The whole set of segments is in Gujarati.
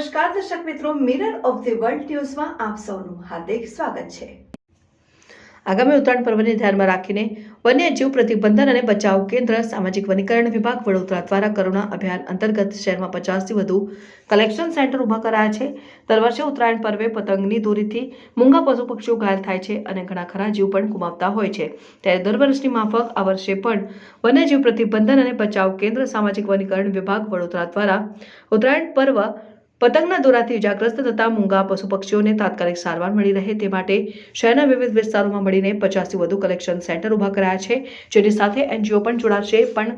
નમસ્કાર દર્શક મિત્રો, મિરર ઓફ ધી વર્લ્ડ ન્યૂઝમાં આપ સૌનું હાર્દિક સ્વાગત છે। આગામી ઉત્તરાયણ પર્વને ધ્યાનમાં રાખીને વન્યજીવ પ્રતિબંધન અને બચાવ કેન્દ્ર સામાજિક વનીકરણ વિભાગ વડોદરા દ્વારા કરુણા અભિયાન અંતર્ગત શહેરમાં 50થી વધુ કલેક્શન સેન્ટર ઊભા કરાયા છે। દર વર્ષે ઉત્તરાયણ પર્વે પતંગની દોરીથી મૂંગા પશુ પક્ષીઓ ઘાયલ થાય છે અને ઘણા ખરા જીવ પણ ગુમાવતા હોય છે। ત્યારે દર વર્ષની માફક આ વર્ષે પણ વન્યજીવ પ્રતિબંધન અને બચાવ કેન્દ્ર સામાજિક વનીકરણ વિભાગ વડોદરા દ્વારા ઉત્તરાયણ પર્વ પતંગના દોરાથી ઇજાગ્રસ્ત થતા મૂંગા પશુ પક્ષીઓને તાત્કાલિક સારવાર મળી રહે તે માટે શહેરના વિવિધ વિસ્તારોમાં મળીને 50થી વધુ કલેક્શન સેન્ટર ઊભા કરાયા છે, જેની સાથે એનજીઓ પણ જોડાશે। પણ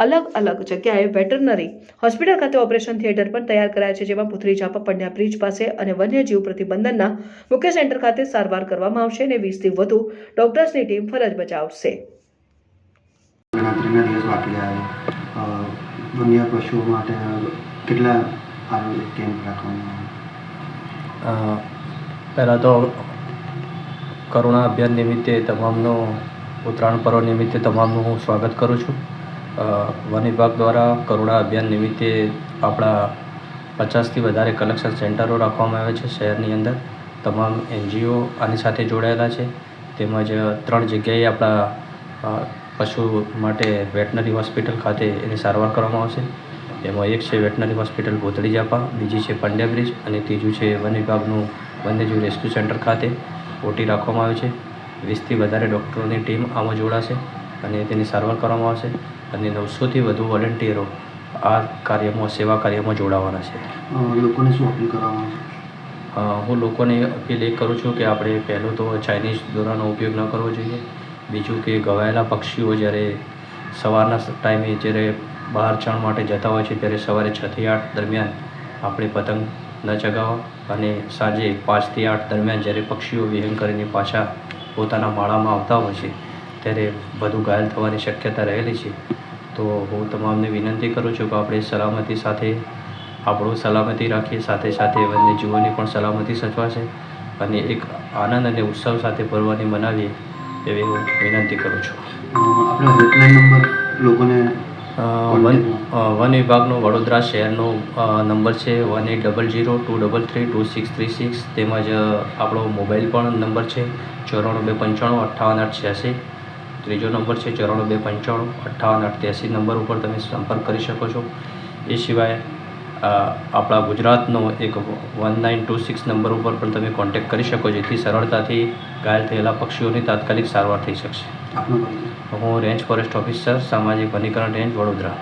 અલગ અલગ જગ્યાએ વેટરનરી હોસ્પિટલ ખાતે ઓપરેશન થિયેટર પણ તૈયાર કરાયા છે, જેમાં પુથરી ઝાપા પંડ્યા બ્રિજ પાસે અને વન્યજીવ પ્રતિબંધનના મુખ્ય સેન્ટર ખાતે સારવાર કરવામાં આવશે અને 20થી વધુ ડોક્ટર્સની ટીમ ફરજ બજાવશે। ગણતરીના દિવસ બાકી રહ્યા વન્ય પશુઓ માટે કેટલા આરોગ્ય કેમ્પ રાખવામાં પહેલાં તો કરુણા અભિયાન નિમિત્તે તમામનો ઉત્તરાયણ પર્વ નિમિત્તે તમામનું હું સ્વાગત કરું છું। વન વિભાગ દ્વારા કરુણા અભિયાન નિમિત્તે આપણા 50થી વધારે કલેક્શન સેન્ટરો રાખવામાં આવે છે શહેરની અંદર। તમામ એનજીઓ આની સાથે જોડાયેલા છે, તેમજ 3 જગ્યાએ આપણા પશુ માટે વેટનરી હોસ્પિટલ ખાતે એની સારવાર કરવામાં આવશે। એમાં એક છે વેટનરી હોસ્પિટલ પુથરી ઝાપા, બીજી છે પંડ્યા બ્રિજ અને ત્રીજું છે વન વિભાગનું વન્યજીવ રેસ્ક્યુ સેન્ટર ખાતે ઓટી રાખવામાં આવે છે। 20થી વધારે ડૉક્ટરોની ટીમ આમાં જોડાશે અને તેની સારવાર કરવામાં આવશે અને 900થી વધુ વોલેન્ટિયરો આ કાર્યમાં સેવા કાર્યમાં જોડાવાના છે। લોકોને શું અપીલ કરવામાં આવશે? હું લોકોને અપીલ એ કરું છું કે આપણે પહેલું તો ચાઇનીઝ દોરાનો ઉપયોગ ન કરવો જોઈએ। બીજું કે ઘવાયેલા પક્ષીઓ જ્યારે સવારના ટાઈમે જ્યારે બહાર ચણ માટે જતા હોય છે ત્યારે સવારે 6 થી 8 દરમિયાન આપણે પતંગ ન ચગાવવા અને સાંજે 5 થી 8 દરમિયાન જ્યારે પક્ષીઓ વિહંગ કરીને પાછા પોતાના માળામાં આવતા હોય છે ત્યારે વધુ ઘાયલ થવાની શક્યતા રહેલી છે। તો હું તમામને વિનંતી કરું છું કે આપણે સલામતી સાથે આપણું સલામતી રાખીએ, સાથે સાથે વન્યજીવોની પણ સલામતી સચવાશે અને એક આનંદ અને ઉત્સવ સાથે પર્વને મનાવીએ એવી હું વિનંતી કરું છું। આપણો હેલ્પલાઇન નંબર લોકોને વન વિભાગનો વડોદરા શહેરનો નંબર છે 1800-233-2636, તેમજ આપણો મોબાઈલ પણ નંબર છે 9429588886। ત્રીજો નંબર છે 9429588883 નંબર ઉપર તમે સંપર્ક કરી શકો છો। એ સિવાય આપણા ગુજરાતનો એક 1926 નંબર ઉપર પણ તમે કોન્ટેક્ટ કરી શકો, જેથી સરળતાથી ઘાયલ થયેલા પક્ષીઓની તાત્કાલિક સારવાર થઈ શકશે। આપનો પરિચય? હું રેન્જ ફોરેસ્ટ ઓફિસર, સામાજિક વનીકરણ રેન્જ, વડોદરા।